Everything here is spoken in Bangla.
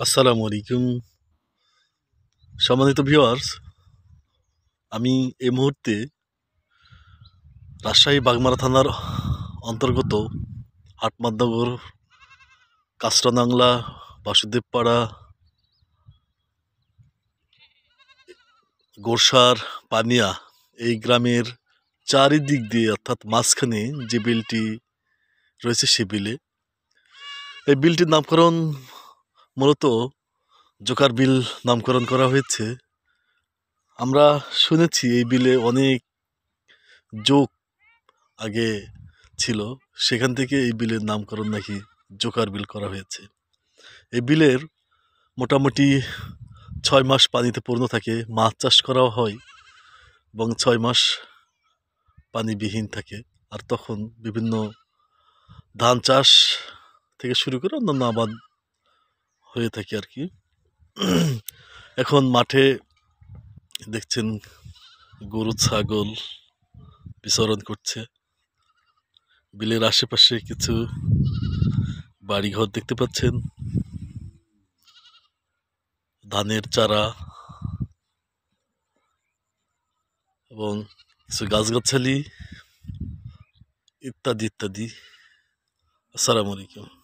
আসসালামু আলাইকুম। সম্মানিত ভিউয়ার্স, আমি এই মুহূর্তে রাজশাহী বাগমারা থানার অন্তর্গত হাটমাদনগর, কাঁচরানাংলা, বাসুদেবপাড়া, গোরসার, পানিয়া এই গ্রামের চারিদিক দিয়ে অর্থাৎ মাঝখানে যে বিলটি রয়েছে সে বিলে এই বিলটির নামকরণ মূলত জোকার বিল নামকরণ করা হয়েছে। আমরা শুনেছি এই বিলে অনেক জোক আগে ছিল, সেখান থেকে এই বিলের নামকরণ নাকি জোকার বিল করা হয়েছে। এই বিলের মোটামুটি 6 মাস পানিতে পূর্ণ থাকে, মাছ চাষ করাও হয় এবং 6 মাস পানিবিহীন থাকে। আর তখন বিভিন্ন ধান চাষ থেকে শুরু করে অন্যান্য আবাদ হয়ে থাকে আর কি। এখন মাঠে দেখছেন গরু ছাগল বিচরণ করছে। বিলের আশেপাশে কিছু বাড়িঘর দেখতে পাচ্ছেন, ধানের চারা এবং কিছু গাছগাছালি ইত্যাদি ইত্যাদি। আসসালামু আলাইকুম।